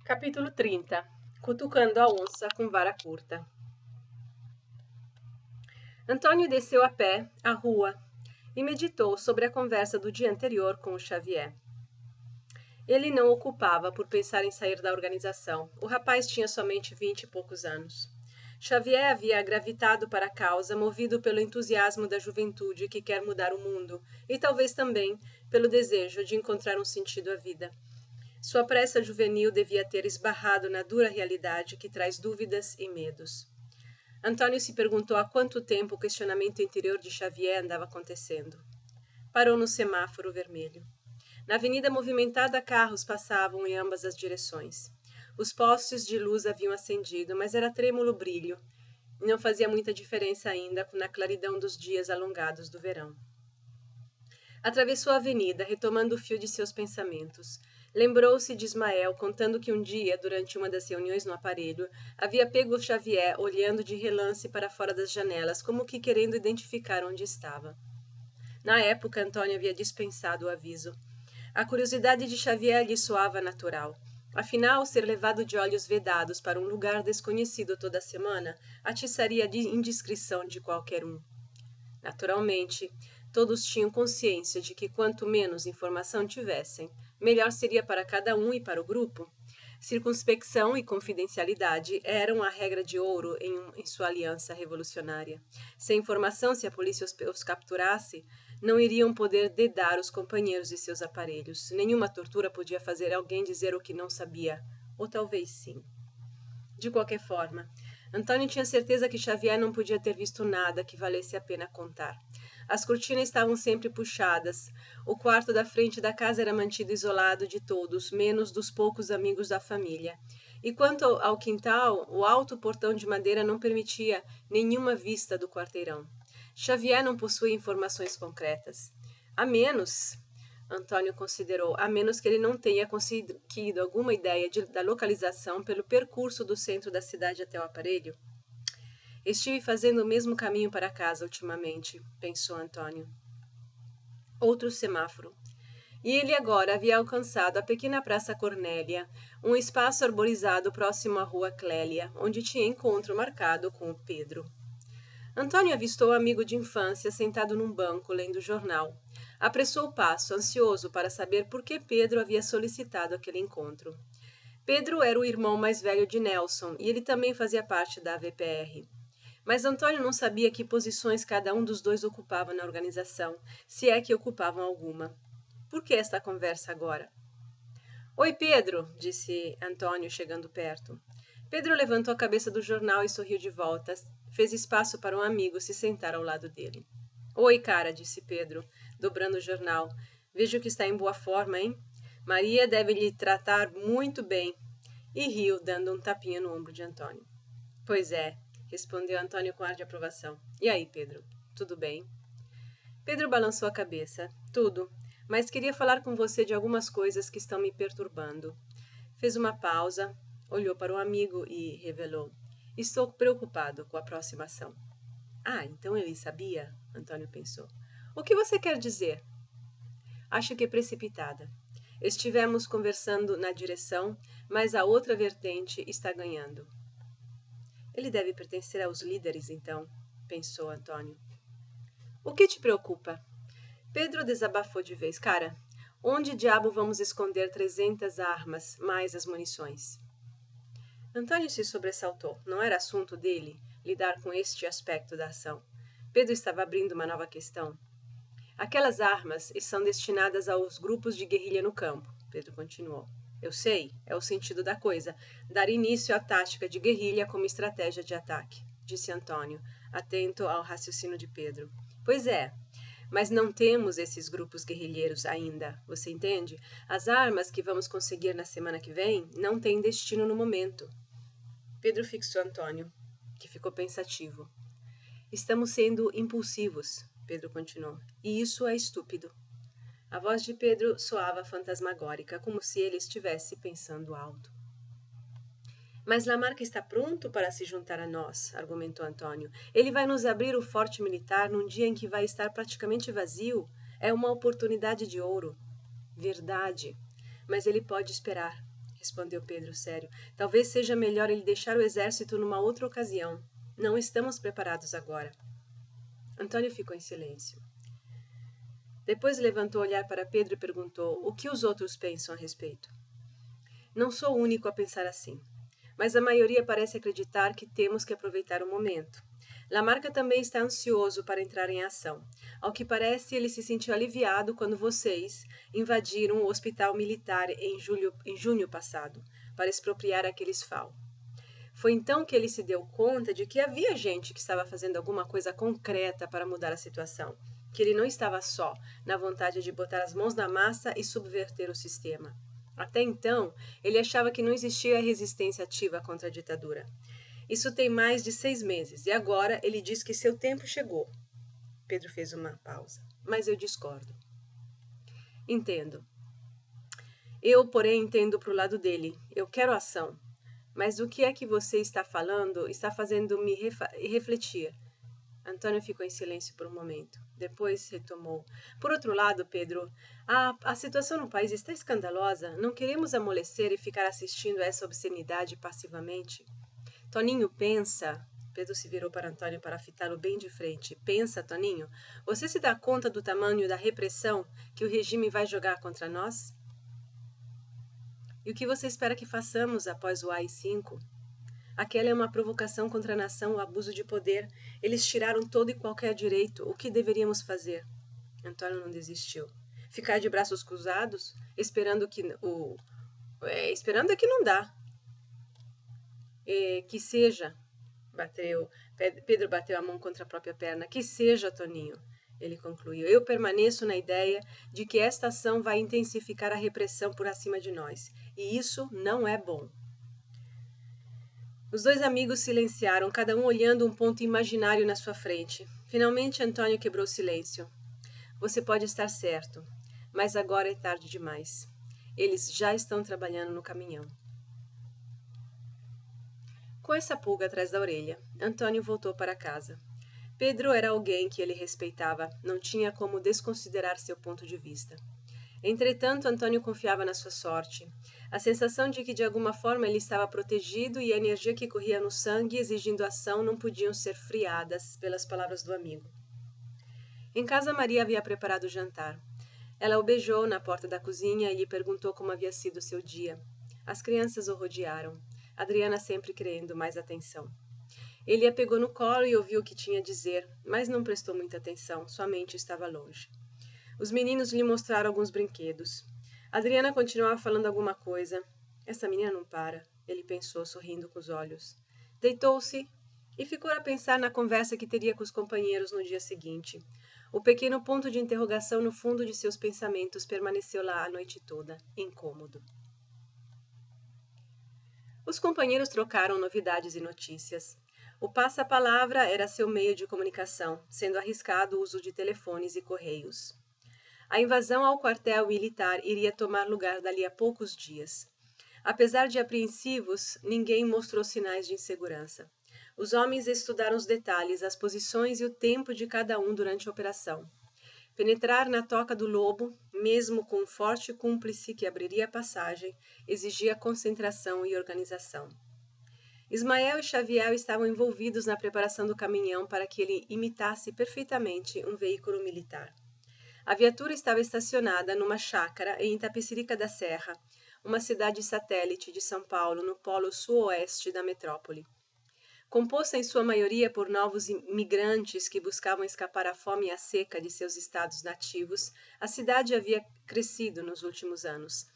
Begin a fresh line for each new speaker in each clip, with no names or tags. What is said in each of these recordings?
Capítulo 30. Cutucando a onça com vara curta. Antônio desceu a pé a rua e meditou sobre a conversa do dia anterior com o Xavier. Ele não o culpava por pensar em sair da organização. O rapaz tinha somente 20 e poucos anos. Xavier havia gravitado para a causa, movido pelo entusiasmo da juventude que quer mudar o mundo e talvez também pelo desejo de encontrar um sentido à vida. Sua pressa juvenil devia ter esbarrado na dura realidade que traz dúvidas e medos. Antônio se perguntou há quanto tempo o questionamento interior de Xavier andava acontecendo. Parou no semáforo vermelho. Na avenida movimentada, carros passavam em ambas as direções. Os postes de luz haviam acendido, mas era trêmulo brilho, e não fazia muita diferença ainda na claridão dos dias alongados do verão. Atravessou a avenida, retomando o fio de seus pensamentos. Lembrou-se de Ismael contando que um dia, durante uma das reuniões no aparelho, havia pego Xavier olhando de relance para fora das janelas, como que querendo identificar onde estava. Na época, Antônio havia dispensado o aviso. A curiosidade de Xavier lhe soava natural. Afinal, ser levado de olhos vedados para um lugar desconhecido toda semana atiçaria a indiscrição de qualquer um. Naturalmente, todos tinham consciência de que quanto menos informação tivessem, melhor seria para cada um e para o grupo. Circunspecção e confidencialidade eram a regra de ouro em sua aliança revolucionária. Sem informação, se a polícia os capturasse, não iriam poder dedar os companheiros de seus aparelhos. Nenhuma tortura podia fazer alguém dizer o que não sabia, ou talvez sim. De qualquer forma, Antônio tinha certeza que Xavier não podia ter visto nada que valesse a pena contar. As cortinas estavam sempre puxadas. O quarto da frente da casa era mantido isolado de todos, menos dos poucos amigos da família. E quanto ao quintal, o alto portão de madeira não permitia nenhuma vista do quarteirão. Xavier não possuía informações concretas. A menos, Antônio considerou, a menos que ele não tenha conseguido alguma ideia da localização pelo percurso do centro da cidade até o aparelho. Estive fazendo o mesmo caminho para casa ultimamente, pensou Antônio. Outro semáforo. E ele agora havia alcançado a pequena Praça Cornélia, um espaço arborizado próximo à Rua Clélia, onde tinha encontro marcado com o Pedro. Antônio avistou o amigo de infância sentado num banco, lendo jornal. Apressou o passo, ansioso para saber por que Pedro havia solicitado aquele encontro. Pedro era o irmão mais velho de Nelson, e ele também fazia parte da AVPR. Mas Antônio não sabia que posições cada um dos dois ocupava na organização, se é que ocupavam alguma. Por que esta conversa agora? Oi, Pedro, disse Antônio, chegando perto. Pedro levantou a cabeça do jornal e sorriu de volta. Fez espaço para um amigo se sentar ao lado dele. Oi, cara, disse Pedro, dobrando o jornal. Vejo que está em boa forma, hein? Maria deve lhe tratar muito bem. E riu, dando um tapinha no ombro de Antônio. Pois é, respondeu Antônio com ar de aprovação. E aí, Pedro, tudo bem? Pedro balançou a cabeça. Tudo, mas queria falar com você de algumas coisas que estão me perturbando. Fez uma pausa, olhou para o amigo e revelou. Estou preocupado com a aproximação. Ah, então ele sabia? Antônio pensou. O que você quer dizer? Acho que é precipitada. Estivemos conversando na direção, mas a outra vertente está ganhando. Ele deve pertencer aos líderes, então, pensou Antônio. O que te preocupa? Pedro desabafou de vez. Cara, onde diabo vamos esconder 300 armas, mais as munições? Antônio se sobressaltou. Não era assunto dele lidar com este aspecto da ação. Pedro estava abrindo uma nova questão. Aquelas armas são destinadas aos grupos de guerrilha no campo, Pedro continuou. Eu sei, é o sentido da coisa, dar início à tática de guerrilha como estratégia de ataque, disse Antônio, atento ao raciocínio de Pedro. Pois é, mas não temos esses grupos guerrilheiros ainda, você entende? As armas que vamos conseguir na semana que vem não têm destino no momento. Pedro fixou Antônio, que ficou pensativo. Estamos sendo impulsivos, Pedro continuou, e isso é estúpido. A voz de Pedro soava fantasmagórica, como se ele estivesse pensando alto. Mas Lamarck está pronto para se juntar a nós, argumentou Antônio. Ele vai nos abrir o forte militar num dia em que vai estar praticamente vazio. É uma oportunidade de ouro. Verdade, mas ele pode esperar. respondeu Pedro sério. Talvez seja melhor ele deixar o exército numa outra ocasião. Não estamos preparados agora. Antônio ficou em silêncio. Depois levantou o olhar para Pedro e perguntou: o que os outros pensam a respeito? Não sou o único a pensar assim, mas a maioria parece acreditar que temos que aproveitar o momento. Lamarca também está ansioso para entrar em ação. Ao que parece, ele se sentiu aliviado quando vocês invadiram o hospital militar em junho passado, para expropriar aqueles FAO. Foi então que ele se deu conta de que havia gente que estava fazendo alguma coisa concreta para mudar a situação, que ele não estava só na vontade de botar as mãos na massa e subverter o sistema. Até então, ele achava que não existia resistência ativa contra a ditadura. Isso tem mais de 6 meses, e agora ele diz que seu tempo chegou. Pedro fez uma pausa. Mas eu discordo. Entendo. Eu, porém, entendo para o lado dele. Eu quero ação. Mas o que é que você está falando está fazendo-me refletir. Antônio ficou em silêncio por um momento. Depois retomou. Por outro lado, Pedro, a situação no país está escandalosa. Não queremos amolecer e ficar assistindo a essa obscenidade passivamente. Toninho, pensa. Pedro se virou para Antônio para fitá-lo bem de frente. Pensa, Toninho, você se dá conta do tamanho da repressão que o regime vai jogar contra nós? E o que você espera que façamos após o AI-5? Aquela é uma provocação contra a nação, o abuso de poder. Eles tiraram todo e qualquer direito. O que deveríamos fazer? Antônio não desistiu. Ficar de braços cruzados, esperando que esperando é que não dá. Que seja, Pedro bateu a mão contra a própria perna. Que seja, Toninho, ele concluiu. Eu permaneço na ideia de que esta ação vai intensificar a repressão por acima de nós. E isso não é bom. Os dois amigos silenciaram, cada um olhando um ponto imaginário na sua frente. Finalmente, Antônio quebrou o silêncio. Você pode estar certo, mas agora é tarde demais. Eles já estão trabalhando no caminhão. Com essa pulga atrás da orelha, Antônio voltou para casa. Pedro era alguém que ele respeitava, não tinha como desconsiderar seu ponto de vista. Entretanto, Antônio confiava na sua sorte. A sensação de que de alguma forma ele estava protegido e a energia que corria no sangue exigindo ação não podiam ser friadas pelas palavras do amigo. Em casa, Maria havia preparado o jantar. Ela o beijou na porta da cozinha e lhe perguntou como havia sido seu dia. As crianças o rodearam. Adriana sempre querendo mais atenção. Ele a pegou no colo e ouviu o que tinha a dizer, mas não prestou muita atenção, sua mente estava longe. Os meninos lhe mostraram alguns brinquedos. Adriana continuava falando alguma coisa. Essa menina não para, ele pensou, sorrindo com os olhos. Deitou-se e ficou a pensar na conversa que teria com os companheiros no dia seguinte. O pequeno ponto de interrogação no fundo de seus pensamentos permaneceu lá a noite toda, incômodo. Os companheiros trocaram novidades e notícias. O passa-palavra era seu meio de comunicação, sendo arriscado o uso de telefones e correios. A invasão ao quartel militar iria tomar lugar dali a poucos dias. Apesar de apreensivos, ninguém mostrou sinais de insegurança. Os homens estudaram os detalhes, as posições e o tempo de cada um durante a operação. Penetrar na toca do lobo, mesmo com um forte cúmplice que abriria a passagem, exigia concentração e organização. Ismael e Xavier estavam envolvidos na preparação do caminhão para que ele imitasse perfeitamente um veículo militar. A viatura estava estacionada numa chácara em Itapecerica da Serra, uma cidade satélite de São Paulo, no polo sul-oeste da metrópole. Composta em sua maioria por novos imigrantes que buscavam escapar à fome e à seca de seus estados nativos, a cidade havia crescido nos últimos anos.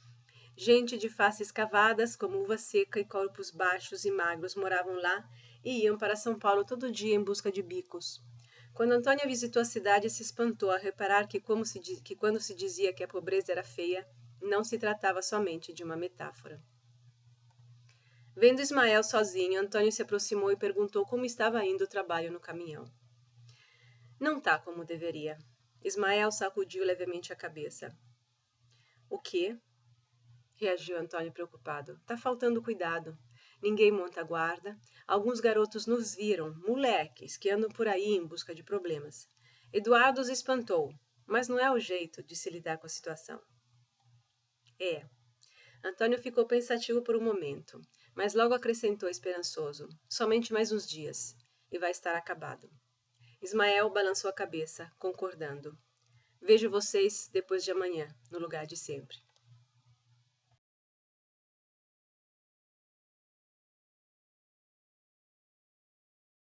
Gente de faces cavadas, como uva seca e corpos baixos e magros moravam lá e iam para São Paulo todo dia em busca de bicos. Quando Antônia visitou a cidade, se espantou a reparar que quando se dizia que a pobreza era feia, não se tratava somente de uma metáfora. Vendo Ismael sozinho, Antônio se aproximou e perguntou como estava indo o trabalho no caminhão. Não tá como deveria. Ismael sacudiu levemente a cabeça. O quê? Reagiu Antônio preocupado. Tá faltando cuidado. Ninguém monta guarda. Alguns garotos nos viram, moleques, que andam por aí em busca de problemas. Eduardo os espantou, mas não é o jeito de se lidar com a situação. É. Antônio ficou pensativo por um momento, mas logo acrescentou esperançoso: somente mais uns dias, e vai estar acabado. Ismael balançou a cabeça, concordando. Vejo vocês depois de amanhã, no lugar de sempre.